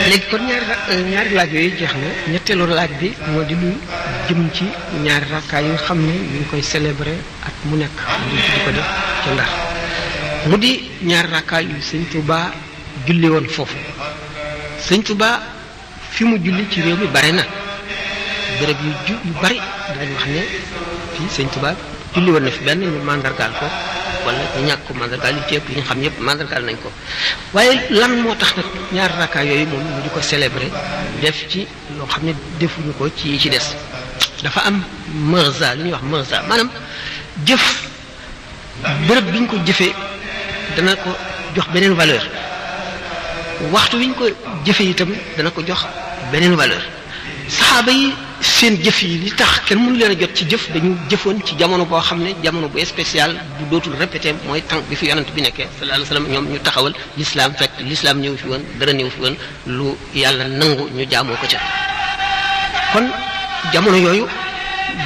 léegi kon ñaari laaj yooyu jeex na ñetteelu laaj bi moo di lu jëm ci ñaari rakkaa yi nga xam ne ñu ngi koy célébrer at mu nekk di ko def ca Ndar mu di ñaari rakkaa yu sëñ Touba julli woon foofu. sëñ Touba fi mu julli ci réew mi bare na béréb yu bari dañ wax ne fii sëñ Touba julli woon na fi benn ñu mandargaal ko wala ñu ñàkk ko mandargaal yu ceeb yi ñu xam yépp mandargaal nañ ko waaye lan moo tax nag ñaari rakkaa yooyu moom ñu di ko célébrer def ci loo xam ne defuñu ko ci yi ci des dafa am marza li ñuy wax marza maanaam jëf béréb bi ñu ko jëfee dana ko jox beneen valeur waxtu wi ñu ko jëfee itam dana ko jox beneen valeur saxaaba yi seen jëf yi li tax kenn mënu leen a jot ci jëf dañu jëfoon ci jamono boo xam ne jamono bu spécial bu dootul répété mooy tànk bi fi yonent bi nekkee sallallahu alayhi wasallam ñoom ñu taxawal l'islam fekk l'islam ñëw fi woon dara ñëw fi woon lu yàlla nangu ñu jaamoo ko ca kon jamono yooyu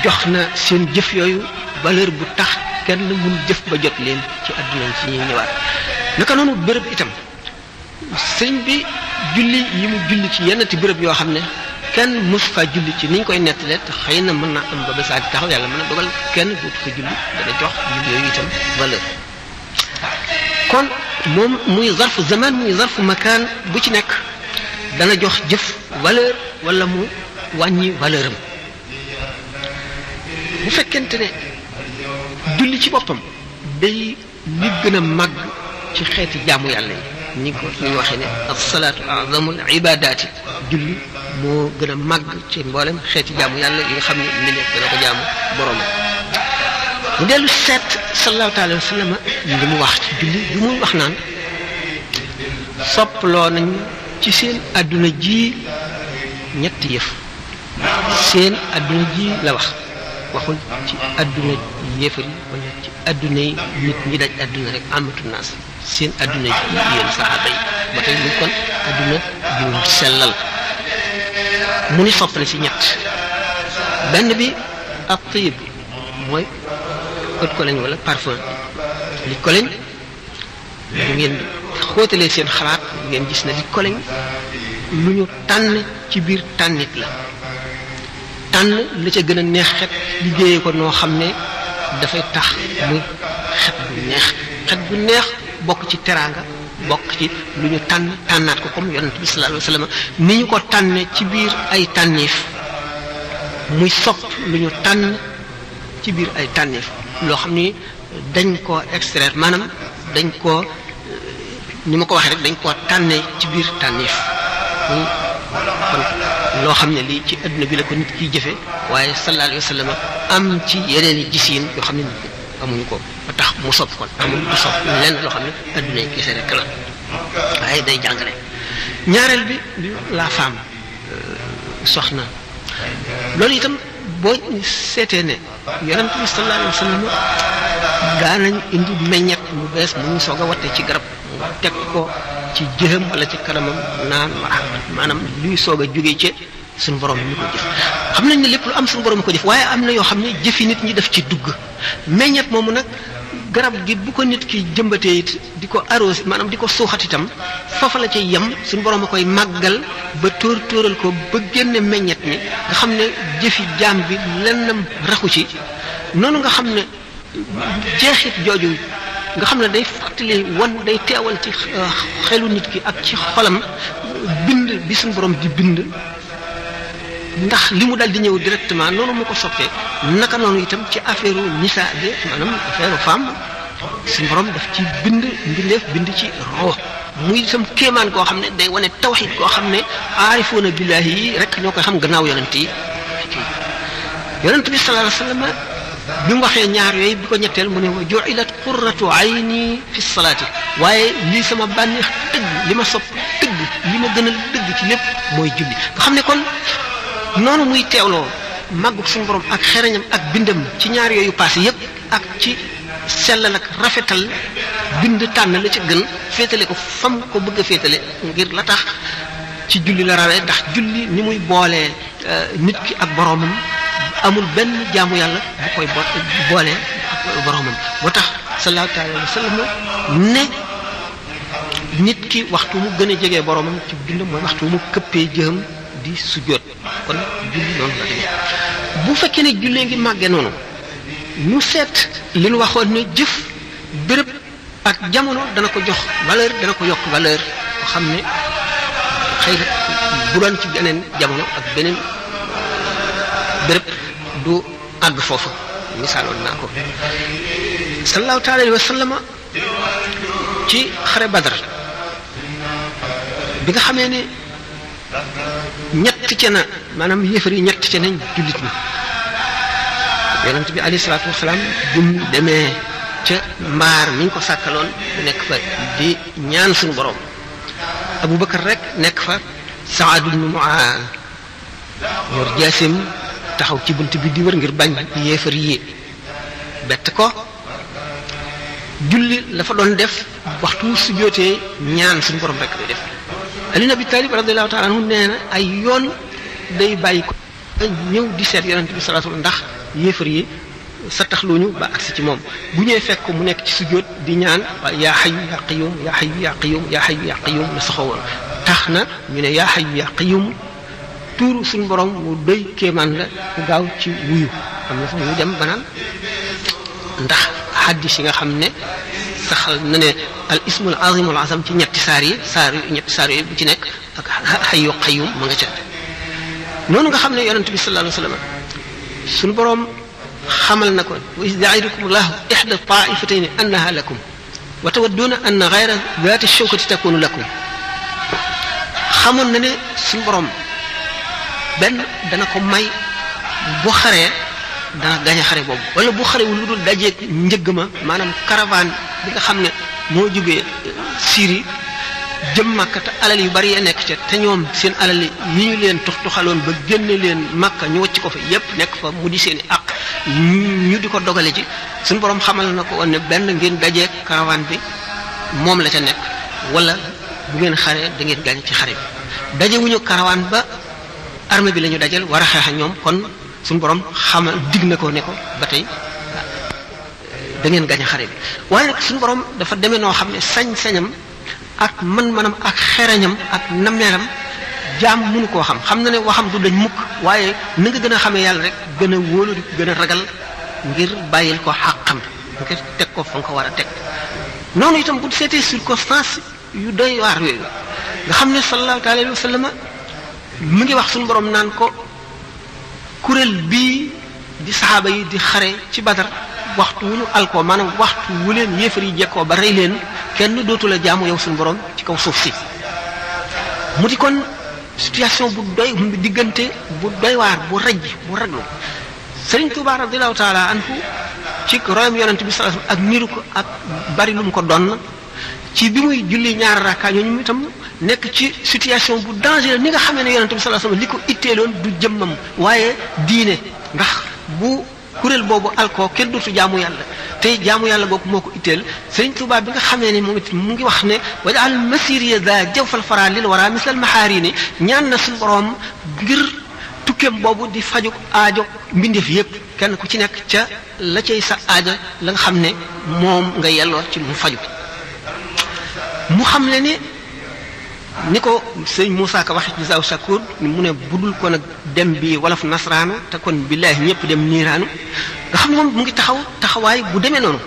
jox na seen jëf yooyu valeur bu tax kenn mënu jëf ba jot leen ci àdduna ci ñuy ñëwaat naka noonu béréb itam sëñ bi julli yi mu julli ci yenn ti béréb yoo xam ne kenn mës fa julli ci ni ñu koy nettalee te xëy na mën naa am ba ba saa di taxaw yàlla mën na dogal kenn dootu fa julli dana jox julli yooyu itam valeur kon moom muy zarfu zaman muy zarfu makaan bu ci nekk dana jox jëf valeur wala mu wàññi valeur am bu fekkente ne julli ci boppam day li gën a màgg ci xeeti jaamu yàlla yi ni ko ñu waxee ne as-salaatu a'zamul ibadaati julli moo gën a màgg ci mboolem xeeti jaamu yàlla yi nga xam ne li nekk dana ko jaamu boroomam mu dellu seet sallallahu alayhi wa sallam li mu wax ci julli bi muy wax naan soppaloo nañu ci seen adduna ji ñetti yëf seen adduna ji la wax waxul ci adduna yéefar yi wala ci adduna yi nit ñi daj adduna rek amatu naas seen adduna ji yéen saxaaba yi ba tey mu kon adduna ju sellal mu ni soppale ci ñett benn bi ak tayib mooy eau de cologne wala parfum li cologne bu ngeen xóotalee seen xalaat ngeen gis ne li cologne lu ñu tànn ci biir tànnit la tànn la ca gën a neex xet liggéeyee ko noo xam ne dafay tax muy xet bu neex bokk ci teraanga bokk ci lu ñu tànnaat ko comme yonent bi sallallahu alayhi wasallam ni ñu ko tànne ci biir ay tànneef muy sopp lu ñu tànn ci biir ay tànneef loo xam ni dañ koo extraire maanaam dañ koo ni ma ko waxee rek dañ koo tànne ci biir tànneef kon loo xam ne lii ci adduna bi la ko nit kiy jëfe waaye sallallahu alayhi wasallam am ci yeneen i gisiin yoo xam ne nit amuñu ko ba tax mu sopp kon amul du sopp lenn loo xam ne adduna yi kese rek la waaye day jàngale ñaareel bi la femme soxna loolu itam boo seetee ne yonent bi sallallahu alayhi wasallam daanañ indi meññet mu bees mu ñu soog a watte ci garab nga teg ko ci jëxam wala ci kanamam naan maanaam luy soog a jógee ci suñu borom ñu ko jëf xam nañ ne lépp lu am suñu borom ko jëf waaye am na yoo xam ne jëfi nit ñi def ci dugg meññet moomu nag garab gi bu ko nit ki jëmbatee it di ko arrosé maanaam di ko suuxat itam foofa la cay yem suñu borom a koy màggal ba tóoral ko ba génne meññet mi nga xam ne jëfi jaam bi lennam raxu ci noonu nga xam ne jeexit jooju nga xam ne day fàttali day teewal ci xelu nit ki ak ci xolam bind bi suñu borom di bind ndax li mu dal di ñëw directement noonu mu ko soppee naka noonu itam ci affaire nisa bi maanaam affaire femme suñu borom daf ci bind mbindeef bind ci roo muy itam kéemaan koo xam ne day wane tawxid koo xam ne aarifoona billahi yi rek ñoo koy xam gannaaw yonent yi yonent bi sallallahu alayhi wasallam bi mu waxee ñaar yooyu bi ko ñetteel mu ne wa ju'ilat qurratu ayni fi salaati waaye lii sama bànneex dëgg li ma sopp dëgg li ma gënal dëgg ci lépp mooy julli nga xam ne kon noonu muy teewloo màggug suñu borom ak xereñam ak bindam ci ñaar yooyu passé yépp ak ci sellal ak rafetal bind tànn la ca gën féetale ko fam ko bëgg a féetale ngir la tax ci julli la rawee ndax julli ni muy boolee nit ki ak boroomam amul benn jaamu yàlla bu koy boolee ak boroomam boo tax sallallahu alayhi wa sallam ne nit ki waxtu mu gën a jege boromam ci dundam mooy waxtu mu këppee jëm di sujjóot kon julli noonu la demee bu fekkee ne jullee ngi màggee noonu ñu seet li ñu waxoon ne jëf béréb ak jamono dana ko jox valeur dana ko yokk valeur ko xam ne xëy na bu doon ci beneen jamono ak beneen béréb du àgg foofu misaaloon naa ko sallallahu taala alayhi wa sallama ci xare Badar bi nga xamee ne ñett ca na maanaam yéefar yi ñett ca nañ jullit ñi yonent bi alayhi salaatu wasalaam bi mu demee ca mbaar mi ñu ko sàkkaloon nekk fa di ñaan suñu borom Abubakar rek nekk fa Saad ibn Muaaz yor jaasim taxaw ci bunt bi di wër ngir bañ yéefar yi bett ko julli la fa doon def waxtu su jootee ñaan suñu borom rek lay def Ali ibn Abi Talib radiyallahu ta'ala anhu nee na ay yoon day bàyyi ko ñëw di seet yonent bi sallallahu alayhi wasallam ndax yéefar yi sa taxluñu ba agsi ci moom bu ñëwee fekk ko mu nekk ci sujjóot di ñaan yaa hayyu yaa qayyum yaa hayyu yaa qayyum yaa hayyu yaa qayyum la saxoo woon tax na ñu ne yaa hayyu yaa qayyum tuuru suñu borom mu doy kéemaan la ku gaaw ci wuyu am na fa ñu dem banaan ndax xaddis yi nga xam ne saxal na ne al ismul azimul azam ci ñetti saar yi bu ci nekk ak hayyu qayyum ma nga ca noonu nga xam ne yonent bi sallallahu alayhi wasallam suñu borom xamal na ko wa iz ya'idukum llahu ihda ta'ifatayn annaha lakum wa tawadduna anna ghayra dhati shawkati takunu lakum xamoon na ne suñu borom benn dana ko may bu xaree dana gañe xare boobu wala bu xarewul lu dul dajeeg njëgg ma maanaam caravane bi nga xam ne moo jógee Syrie jëm Makka te alal yu bari ya nekk ca te ñoom seen alal yi ñu leen tuxaloon ba génne leen Makka ñu wacc ko fa yépp nekk fa mu di seen i àq ñu di ko dogale ci suñu borom xamal na ko woon ne benn ngeen dajeeg caravane bi moom la ca nekk wala bu ngeen xaree da ngeen gañe ci xare bi dajewuñu caravane ba armée bi la ñu dajal war a xeex ak ñoom kon suñu borom xamal dig na ko ne ko ba tey da ngeen gañ a xare bi waaye nag suñu borom dafa demee noo xam ne sañ-sañam ak man-manam ak xerañam ak nameeram jaam mënu koo xam na ne waxam du dañ mukk waaye na nga gën a xamee yàlla rek gën a wóolu di gën a ragal ngir bàyyil ko xàqam ngir teg ko fa nga ko war a teg noonu itam bu seetee circonstance yu doy waar yooyu nga xam ne sallallahu alayhi wa sallam mu ngi wax suñu borom naan ko kuréel bii di saxaaba yi di xare ci Badar waxtu wu ñu alkoo maanaam waxtu wu leen yéefar yi jekkoo ba rey leen kenn dootu la jaamu yow suñu borom ci kaw suuf si mu di kon situation bu doy diggante bu doy waar bu raglu Sëriñ Tuubaa radiyallahu taala anhu ci royam yonent bi sallallahu alayhi wasallam ak niru ko ak bari lu mu ko doon ci bi muy julli ñaar rakka ñooñu itam nekk ci situation bu dangereux ni nga xamee ne yonent bi sallallahu alayhi wasallam li ko itteeloon du jëmmam waaye diine ndax bu kuréel boobu alkoo kenn dootu jaamu yàlla tey jaamu yàlla boobu moo ko itteel Sëriñ Tuubaa bi nga xamee ne moom it mu ngi wax ne waj'al masiriya da jawfal fara lil wara mislal maharini ñaan na suñu borom ngir tukkeem boobu di faju aajo mbindeef yépp kenn ku ci nekk ca la cay sa aajo la nga xam ne moom nga yelloo ci mu faju mu xam le ni ko sëñ Moussa Ka waxe ci Zaw Shakur mu ne budul ko nag dem bi wolof nasraanu te kon billaahi ñëpp dem niiraanu nga xam ne moom mu ngi taxawaay bu demee noonu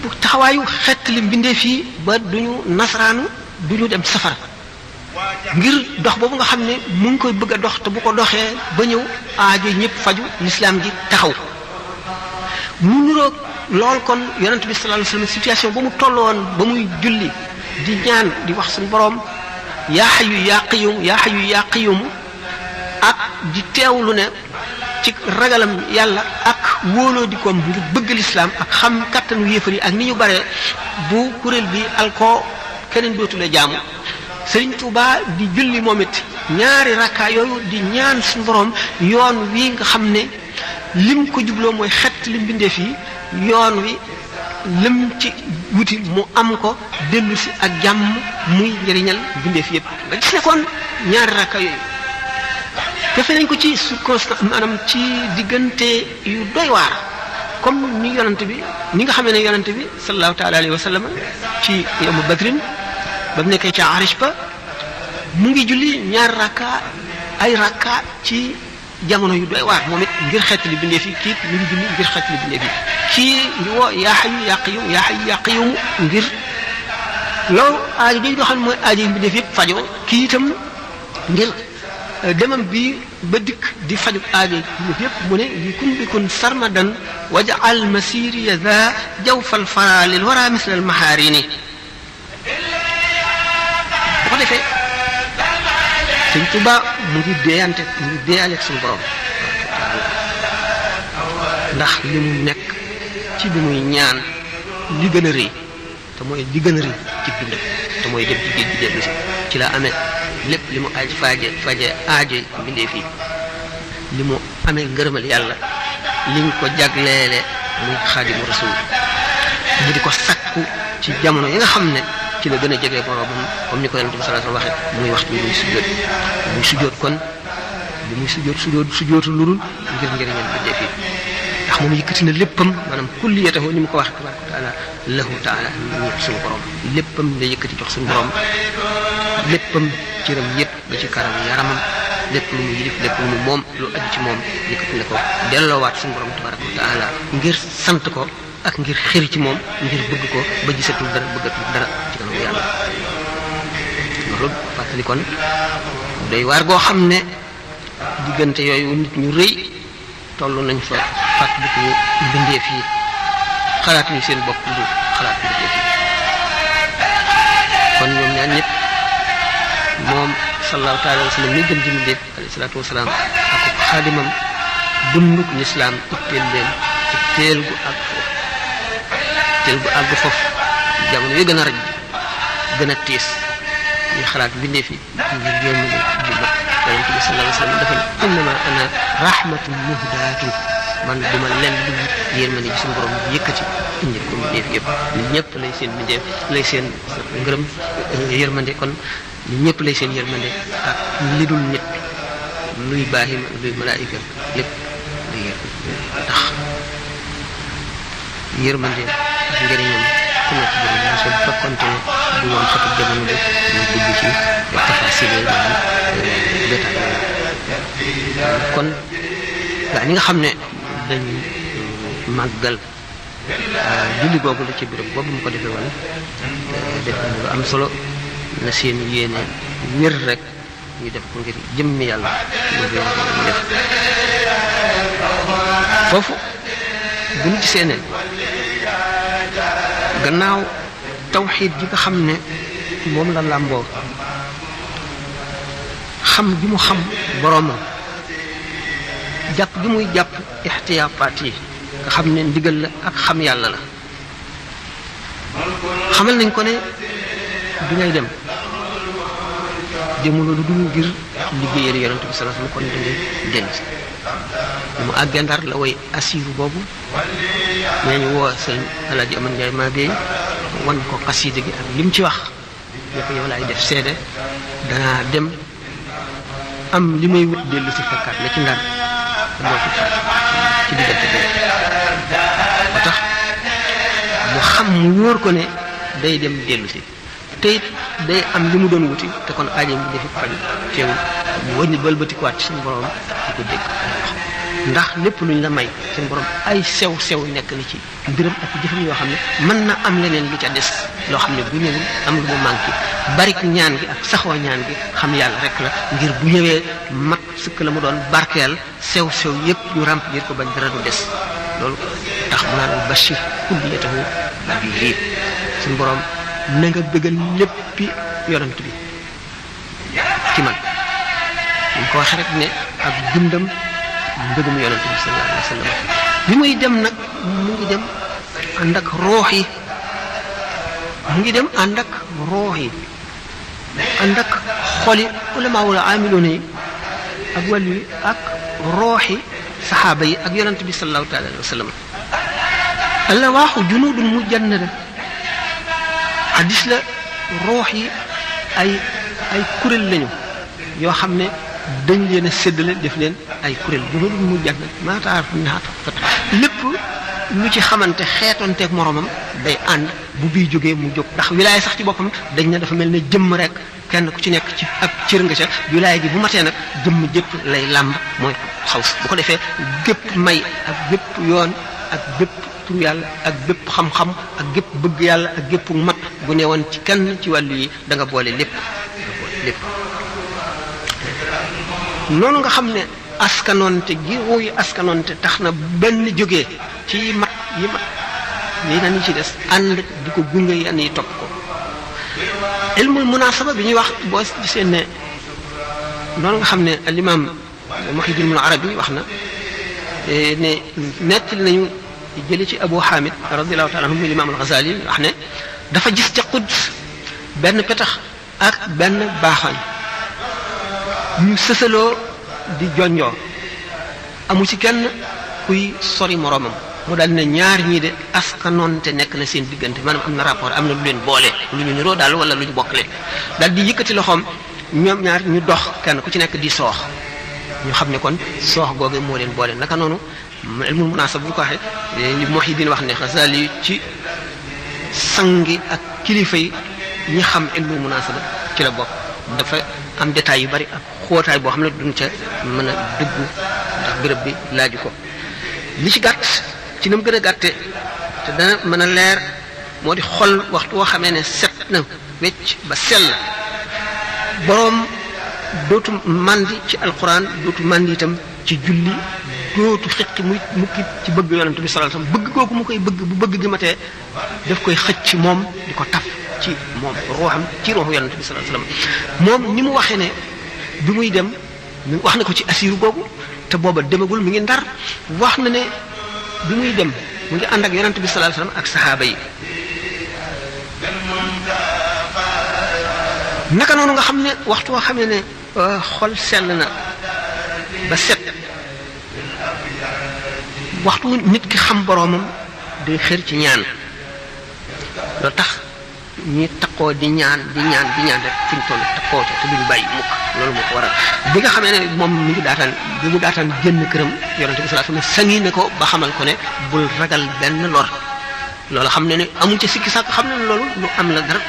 bu taxawaayu xett li mbindee fii ba duñu nasraanu duñu dem safara ngir dox boobu nga xam ne mu ngi koy bëgg a dox te bu ko doxee ba ñëw aajo ñëpp faju lislaam gi taxaw mu nuroog lool kon yonent bi sallallahu alayhi wasallam situation ba mu tolloon ba muy julli di ñaan di wax suñu boroom yaa hayyu yaa qayyum yaa hayyu yaa qayyum ak di teewlu ne ci ragalam yàlla ak wóoloo di ko ngir bëgg lislaam ak xam kattanu yéefar yi ak ni ñu bare bu kuréel bi alkoo keneen dootu la jaamu Sëriñ Tuubaa di julli moom it ñaari rakkaa yooyu di ñaan suñu boroom yoon wi nga xam ne lim ko jubloo mooy xett lim bindeef yi yoon wi lim ci wuti mu am ko dellu si ak jàmm muy njëriñal bindeef yépp nga gis ne kon ñaari rakka yooyu defe nañ ko ci circonstance maanaam ci diggante yu doy waar comme ni yonante bi ni nga xamee ne yonante bi sallallahu taala alayhi wa sallam ci yawmu badrin ba mu nekkee ca arish ba mu ngi julli ñaar rakka ay rakka ci jamono yu doy waar moom it ngir xeetali bindee fi kii mu ngi julli ngir xeetali bindee fi kii ngi woo yaa hayyu yaa qayyum yaa hayyu yaa qayyum ngir loolu aajo jooju nga xam ne mooy aajo yi bindee fi yëpp fajoo kii itam ngir demam bi ba dikk di faju aajo yi yëpp mu ne li kun bikun sarmadan waj'al masiri za jawfal fara lil wara misla al maharini bu ko defee Sëñ Tuubaa mu ngi deeyaleeg suñu borom ndax li mu nekk ci bi muy ñaan li gën a rëy te mooy li gën a rëy ci dundam te mooy dem ci géej gi dellu si ci la amee lépp li mu aaj faje aajo bindee fii li mu amee ngërëmal yàlla liñ ko jagleele muy Xaadimu Rasuul mu di ko sakku ci jamono yi nga xam ne ci la gën a jege boroomam comme ni ko Yonent bi sallallahu alayhi wasallam waxe muy waxtu bi muy sujjóot kon li muy sujjóotu lurul ngir njëriñal bindee fii ndax moom yëkkati na léppam maanaam kulliyatahu ni mu ko wax tabaraka wa taala lahu taala ñu suñu borom léppam la yëkkati jox suñu borom léppam cëram yëpp ba ci karam yaramam lépp lu mu yilif lépp lu mu moom lu aju ci moom yëkkati na ko delloowaat suñu borom tabaraka wa taala ngir sant ko ak ngir xëri ci moom ngir bëgg ko ba gisatul dara bëggatul dara ci kanamu yàlla loolu fàttali kon doy waar goo xam ne diggante yooyu nit ñu rëy toll nañ fa fàttaliku mbindeef yi xalaat ñu seen bopp lu xalaat mbindeef yi kon ñoom ñaar ñëpp moom sallallahu taala wa sallam mi gën di mbindeef alayhi salaatu wasalaam ak xaadimam dunduk lislaam itteel leen itteel gu àgg foofu jamono yi gën a raj gën a tiis ñu xalaat mbindeef yi ngir yërmande bu mat yonent bi sallallahu alayhi wa sallam dafa ne innama ana rahmatun muhdaatun man duma leen lu yërmande ci suñu borom yëkkati indi ko mbindeef yëpp nit ñëpp lay seen mbindeef lay seen ngërëm yërmande kon nit ñëpp lay seen yërmande ak li dul nit luy baahima luy malaayika lépp lay tax yërmande ak njëriñam ku nekk jëriñ so bu fekkonte ne du woon xatu jamono bi ñu dugg ci tafaasile maanaam détail kon gaa ñi nga xam ne dañ màggal julli googu la ci béréb boobu mu ko defee woon def lu am solo na seen yéene wér rek ñu def ko ngir jëmmi yàlla ñu def foofu bu ñu gisee ne gannaaw tawxiid ji nga xam ne moom la làmboo xam gi mu xam boroomam jàpp gi muy jàpp ixtiyaafaat yi nga xam ne ndigal la ak xam yàlla la xamal nañ ko ne bi ngay dem demuloo lu dul ngir liggéeyal yonent bi sallallahu alayhi wasallam kon dangay dellu si mu àggee Ndar la way asiiru boobu nee ñu woo sëñ Alaaji Aman Njaay maa beey wan ko xasiida gi ak lim ci wax ne ko yow laay def seede danaa dem am li may wut dellu si fekkaat la ci Ndar moo fi faat ci diggante boobu ba tax mu xam mu wóor ko ne day dem dellu si te it day am li mu doon wuti te kon aajo mu defi faj teewul mu wëññi bëlbatikuwaat ci suñu borom di ko dégg ndax lépp luñ la may suñu borom ay sew nekk na ci mbiram ak jëfam yoo xam ne mën na am leneen lu ca des loo xam ne bu ñëwul am lu mu manqué barik ñaan gi ak saxoo ñaan gi xam yàlla rek la ngir bu ñëwee mat sëkk la mu doon barkeel sew yépp ñu remplir ko bañ dara du des loolu tax mu naan bashir kulliyatahu bi lii suñu borom na nga bëggal léppi yonent bi ci man ñu ko waxee rek ne ak dundam mbëggum yonent bi sallallahu alayhi wa sallam bi muy dem nag mu ngi dem ànd ak roox yi ànd ak xoli ulamaawul aamiloona yi ak wàllu yi ak rooxi saxaaba yi ak yonent bi sallallahu taala alayhi wa sallam alla waaxu junudun mujannada hadis la roox yi ay kuréel lañu yoo xam ne dañ leen a séddale def leen ay kuréel junudun mujannada maa taaraf naata lépp lu ci xamante xeetonteeg moromam day ànd bu bii jógee mu jóg ndax wilaaya sax ci boppam dañ ne dafa mel ne jëmm rek kenn ku ci nekk ci ab cër nga ca wilaaya gi bu matee nag jëmm jëpp lay làmb mooy xaws bu ko defee gépp may ak gépp yoon ak bépp tur yàlla ak bépp xam-xam ak gépp bëgg yàlla ak gépp mat bu newoon ci kenn ci wàllu yi da nga boole lépp noonu nga xam ne askanoonte gi ruuy askanoonte tax na benn jógee ci mat yi na ni ci des ànd di ko gunge yan yi topp ko ilmul munasaba bi ñuy wax boo gisee ne noonu nga xam ne al imam Muhyiddin Ibn Arabi wax na ne nettali nañu jëli ci Abu Hamid radiyallahu taala anhu imam al-Ghazali wax ne dafa gis ca Quds benn petax ak benn baaxañ ñu sësaloo di jonjoo amu ci kenn kuy sori moroomam mu daal ne ñaar ñii de askanoonte nekk na seen diggante maanaam am na rapport am na lu leen boole lu ñu niroo daal wala lu ñu bokkale daal di yëkkati loxoom ñoom ñaar ñu dox kenn ku ci nekk di soox ñu xam ne kon soox googu moo leen boole naka noonu ilmul munaasaba bu ñu ko waxee li Muhyiddin wax ne Ghazali ci sangi ak kilifa yi ñi xam ilmul munaasaba ci la bokk dafa am détails yu bari ak xóotaay boo xam ne duñ ca mën a dugg ndax béréb bi laaju ko li ci gàtt ci na mu gën a gàtte te dana mën a leer moo di xol waxtu woo xamee ne set na wecc ba sell boroom dootu màndi ci alquran dootu màndi itam ci julli dootu xëcc muy mukki ci bëgg yonent bi sallallahu alayhi wasallam bëgg kooku mu koy bëgg bu bëgg gi matee daf koy xëcc moom di ko taf ci moom ruuxam ci ruuxu yonent bi sallallahu alayhi wasallam moom ni mu waxee ne bi muy dem wax na ko ci asiru googu te booba demagul mi ngi Ndar wax na ne bi muy dem mu ngi ànd ak yonent bi sallallahu alayhi wasallam ak saxaaba yi naka noonu nga xam ne waxtu woo xam ne xol sell na ba set waxtu nit ki xam boroomam day xër ci ñaan loolu tax ñi takkoo di ñaan rek fi ñu toll takkoo ca te duñu bàyyi mukk loolu moo ko waral bi nga xamee ne moom mi ngi daataan génn këram yonente bi sallallahu alayhi wasallam sangi ne ko ba xamal ko ne bul ragal benn lor loolu xam ne ne amu ca sikki sàkk xam ne ne loolu lu am la dara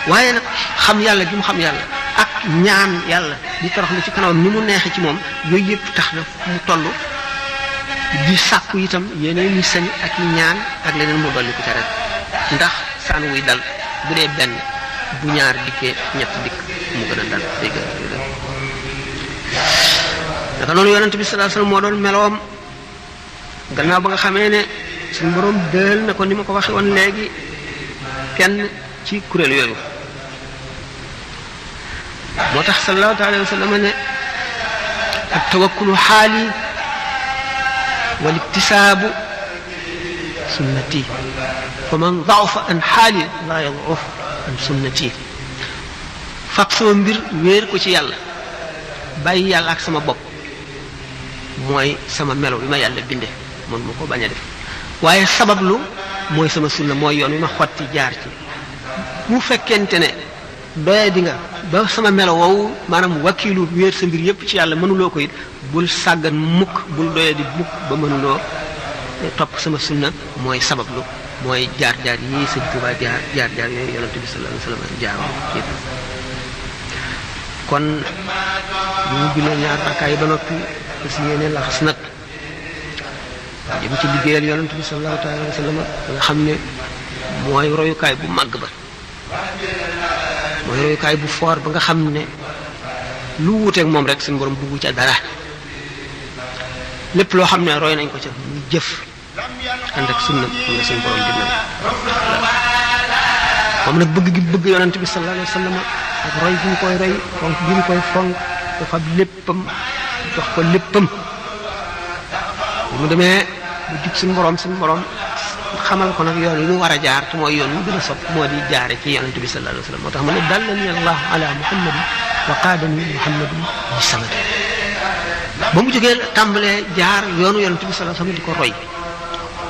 waaye nag xam yàlla gi mu xam yàlla ak ñaan yàlla di torox lu ci kanamam ni mu neexe ci moom yooyu yëpp tax na fu mu toll di sàkku itam yeneen ñi sañ ak i ñaan ak leneen mu dolli ko ca rek ndax saan wuy dal bu dee benn bu ñaar dikkee ñett dikk mu gën a dal day gën a dal naka noonu yonent bi sallallahu alayhi wasallam moo doon meloom gannaaw ba nga xamee ne suñu borom dël na ko ni ma ko waxee woon léegi kenn ci kuréel yooyu moo tax sallallahu alayhi wasallam ne ak tawakkulu xaali wal iktisaabu sunnati fa man da'afa an xaali laa yad'uf an sunnati fab sama mbir wéer ko ci yàlla bàyyi yàlla ak sama bopp mooy sama melo bi ma yàlla binde mën ma ko bañ a def waaye sabablu mooy sama sunna mooy yoon wi ma xotti jaar ci bu fekkente ne doye di nga ba sama melo woowu maanaam wakiilu wéer sa mbir yépp ci yàlla mënuloo ko it bul sàggan mukk bul doye di mukk ba mënuloo topp sama sunna mooy sabablu mooy jaar-jaar yi Sëñ Tuubaa jaar-jaar yooyu yonent bi sallallahu alayhi wasallam jaaroon yépp kon bu ñu jullee ñaar rakkaay ba noppi si yéene laxas nag jëm ci liggéeyal yonent bi sallallahu alayhi wasallam nga xam ne mooy royukaay bu màgg ba mooy royukaay bu foor ba nga xam ne lu wuuteeg moom rek suñu borom dugg ca dara lépp loo xam ne roy nañ ko ca ñu jëf ànd ak sunna xam nga suñu borom dina moom nag bëgg gi bëgg yonent bi sallallahu alayhi wasallam ak roy gi ñu koy roy fonk gi ñu koy fonk dafa léppam jox ko léppam mu demee bu jub suñu borom xamal ko nag yoon yi mu war a jaar te mooy yoon mu gën a sopp moo di jaare ci yonent bi sallallahu alayhi wasallam moo tax mu ne dallani allahu ala muhammadin wa qaadani muhammadin bi samad ba mu jógee tàmbalee jaar yoonu yonent bi sallallahu alayhi wasallam di ko roy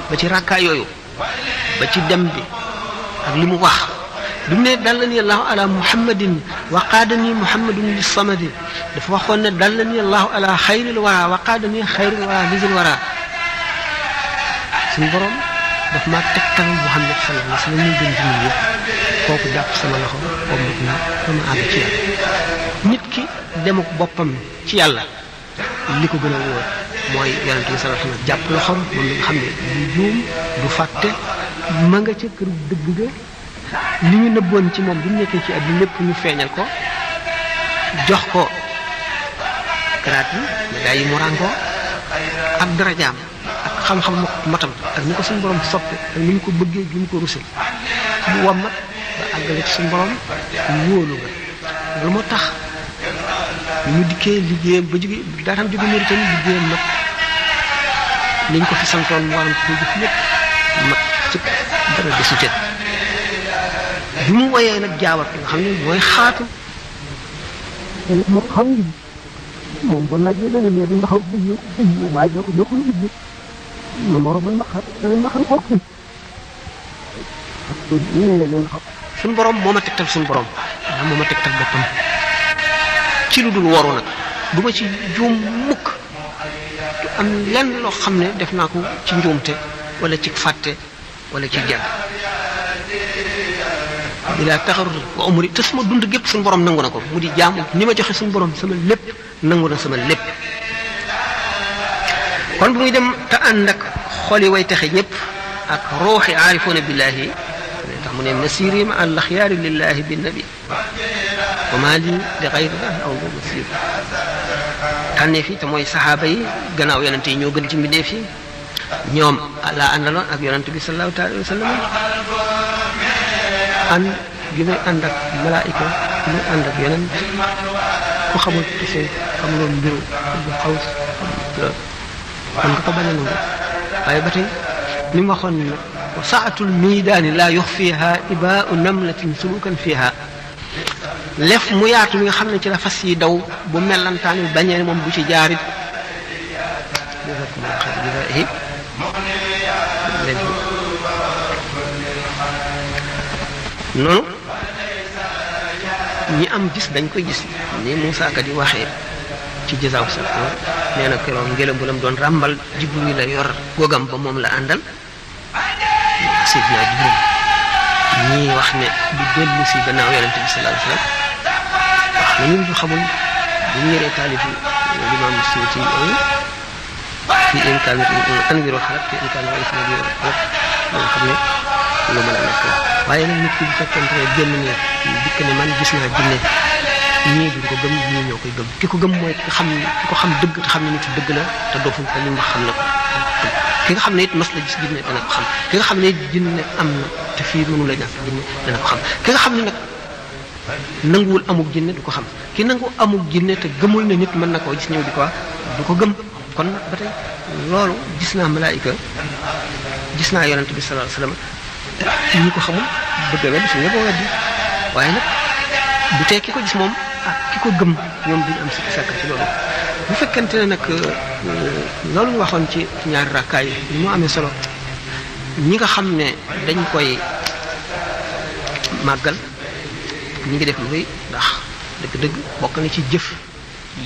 ba ci rakkaay yooyu ba ci dem bi ak li mu wax bi mu ne dallani allahu ala muhammadin wa qaadani muhammadin bi samad dafa waxoon ne dallani allahu ala xayril wara wa qaadani xayril wara lisil wara suñu borom daf maa tegtal Muhammad sallallahu alayhi wa sallam ñu gën ci ñun yëpp kooku jàpp sama loxo ommat na sama àgg ci yàlla nit ki dem ak boppam ci yàlla li ko gën a wóor mooy yonent bi sallallahu alayhi wa sallam jàpp loxoom moom mi nga xam ne du juum du fàtte ma nga ca kër dëgg ga li ñu nëbboon ci moom bi mu nekkee ci àdduna lépp ñu feeñal ko jox ko garaat yi médailles yi mu ràngoo ak darajaam ak xam-xam matam ak ni ko suñu borom soppe ak ni ñu ko bëggee gi ñu ko rusal bu wammat ba àggale ci suñu borom wóolu nga loolu moo tax ñu dikkee liggéeyam ba jóge daatam jóge Mauritanie liggéeyam nag liñ ko fi santoon mu waroon ko jëf lépp mat sëkk dara desu ca bi mu woyee nag jaawat nga xam ne mooy xaatu moo xam ngi moom ba laajee da nga ne ndax waaye ñoo ko liggéey ma moroom ma xam bokk suñu borom moo ma tegtal suñu borom waaw moo ma tegtal boppam ci lu dul waru nag du ma ci juum mukk du am lenn loo xam ne def naa ko ci njuumte wala ci fàtte wala ci jàng bila taxarur wa umri te suma dund gépp suñu borom nangu na ko mu di jaamu ni ma joxe suñu borom sama lépp nangu na sama lépp kon bu muy dem te ànd ak xol yi way texe ñëpp ak ruuxi aarifuuna billahi tax mu ne masiri ma al axyaari lillahi bi nabi wa maa li li xayrillahi aw masir tànnee fi te mooy saxaaba yi gannaaw yonent yi ñoo gën ci mbindeef yi ñoom laa àndaloon ak yonent bi sallallahu alayhi wa sallam ànd gi may ànd ak malaayika gi may ànd ak yeneen ku xamul tase xamuloo mbiru bu xaw man nga ko bañ a nangu waaye ba tey li mu waxoon ne wa saatul miidaani laa yuxfiha ibaau namlatin sulukan fiha lef mu yaatu mi nga xam ne ci la fas yi daw bu mellantaan bi bañee moom bu ci jaarit noonu ñi am gis dañ koy gis ni Moussa Ka di waxee ci jësaaw sa nee na keroog ngelaw bu lam doon ràmbal Jibril la yor gogam ba moom la àndal Seydina Jibril ñii wax ne du dellu si gannaaw yonent bi sallallahu alayhi wasallam wax na ñun ñu xamul bu ñu yoree taalif limaam Suyuti yooyu fi imkaan tanwiir xalat fi imkaan wa isna bi xalat nga xam ne lu mën a nekk la waaye nag nit ki bu fekkente ne génn ne dikk ne man gis naa jinne ñii duñ ko gëm ñii ñoo koy gëm ki ko gëm mooy ki ko xam dëgg te xam ne nit dëgg la te doofu te li mu wax xam na ko ki nga xam ne it mas la gis jinne dana ko xam ki nga xam ne it jinne am na te fii mënu la ñàkk jinne dana ko xam ki nga xam ne nag nanguwul amuk jinne du ko xam ki nangu amuk jinne te gëmul ne nit mën na koo gis ñëw di ko wax du ko gëm kon nag ba tey loolu gis naa malaayika gis naa yonent bi sallallahu alayhi wasallam ñi ko xamul bëgg a wedd suñu la ko weddi waaye nag bu tee ki ko gis moom ak ki ko gëm ñoom duñu am sikki sàkk ci loolu bu fekkente ne nag loolu ñu waxoon ci ñaari rakkaay yi ni mu amee solo ñi nga xam ne dañ koy màggal ñi ngi def lu rëy ndax dëgg-dëgg bokk na ci jëf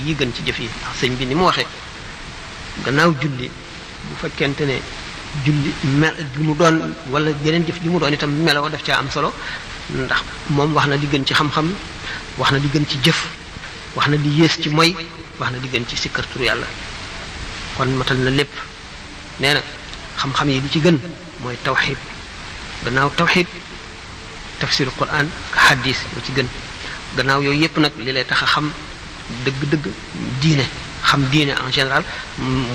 yi gën ci jëf yi ndax sëñ bi ni mu waxee gannaaw julli bu fekkente ne julli mel li mu doon wala yeneen jëf li mu doon itam meloo daf caa am solo ndax moom wax na li gën ci xam-xam wax na li gën ci jëf wax na li yées ci moy wax na li gën ci sikkar turu yàlla kon matal na lépp nee na xam-xam yi li ci gën mooy tawxid gannaaw tawxid tafsir quran hadis lu ci gën gannaaw yooyu yépp nag li lay tax a xam dëgg-dëgg diine xam diine en général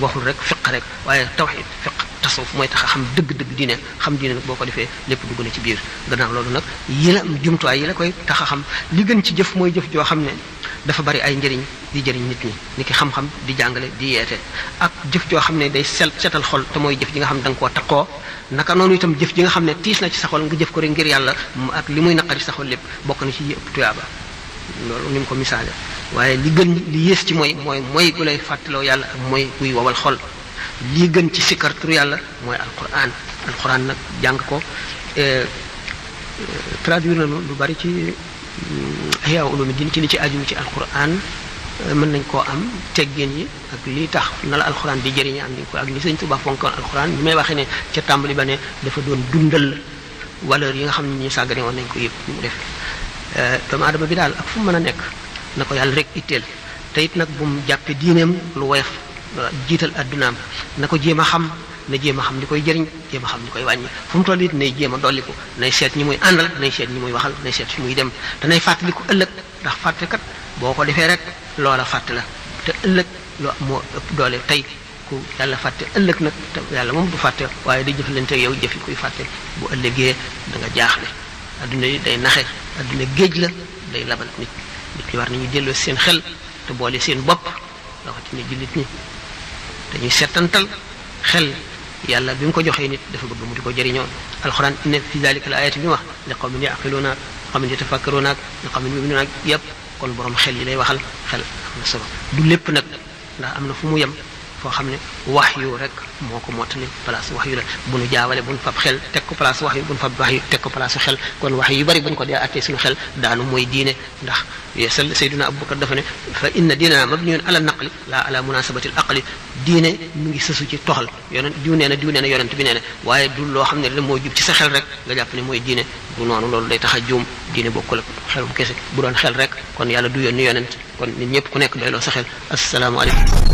waxul rek fiq rek waaye tawxid fiq tasawuf mooy tax a xam dëgg-dëgg diine xam diine nag boo ko defee lépp dugg na ci biir gannaaw loolu nag yi la jumtuwaay yi la koy tax a xam li gën ci jëf mooy jëf joo xam ne dafa bari ay njëriñ di jëriñ nit ñi ni ki xam-xam di jàngale di yeete ak jëf joo xam ne day setal xol te mooy jëf ji nga xam ne da nga koo taqoo naka noonu itam jëf ji nga xam ne tiis na ci sa xol nga jëf ko rek ngir yàlla ak li muy naqari sa xol lépp bokk na ci yi ëpp tuyaaba loolu ni mu ko misaale waaye li gën li yées ci mooy gu lay fàttaloo yàlla ak mooy guy wowal xol lii gën ci sikkar turu yàlla mooy alquran nag jàng ko traduire nañu lu bari ci Ihya Ulumuddin ci li ci aju ci alquran mën nañ koo am teggin yi ak lii tax na la alxuraan di jëriñe am nañ ko ak li Sëñ Tuubaa fonkoon alxuraan bi may waxee ne ca tàmbali ba ne dafa doon dundal valeur yi nga xam ne ñu sàggane woon nañ ko yëpp mu def doomu aadama bi daal ak fu mu mën a nekk na ko yàlla rek itteel te it nag bu mu jàppe diineem lu woyof jiital addunaam na ko jéem a xam na jéem a xam li koy jëriñ jéem a xam li koy wàññi fu mu toll it nay jéem a dolliku nay seet ñi muy àndal nay seet ñi muy waxal nay seet fi muy dem te nay fàttaliku ëllëg ndax fàtte kat boo ko defee rek loola fàtte la te ëllëg loo moo ëpp doole tey ku yàlla fàtte ëllëg nag te yàlla moom du fàtte waaye day jëfalante yow jëfi kuy fàtte bu ëllëgee da nga jaaxle adduna yi day naxe adduna géej la day labal nit ñi war nañu delloo seen xel te boole seen bopp rawatina jullit ñi dañuy settantal xel yàlla bi mu ko joxee nit dafa bëgg mu di ko jëriñoo alxuraan inna fi dalika la ayati bi mu wax li qawmin yaqiluuna qawmin yatafakkaruuna li qawmin yuminuuna yëpp kon borom xel yi lay waxal xel am na solo du lépp nag ndax am na fu mu yem foo xam ne wax yu rek moo ko mottali place wax yu la bu nu jaawale bu nu fab xel teg ko place wax yu bu nu fab wax yu teg ko place xel kon wax yu bari bu ñu ko dee attee suñu xel daanu mooy diine ndax yeesal Seydina Abubakar dafa ne fa inna diinana mabniyun ala naqli la ala munasabati al aqli diine mu ngi sësu ci toxal yonent diw nee na yonent bi nee na waaye du loo xam ne da moo jub ci sa xel rek nga jàpp ne mooy diine bu noonu loolu day tax a juum diine bokkul ak xelum kese bu doon xel rek kon yàlla du yónni yonent kon nit ñëpp ku nekk doyloo sa xel asalaamaaleykum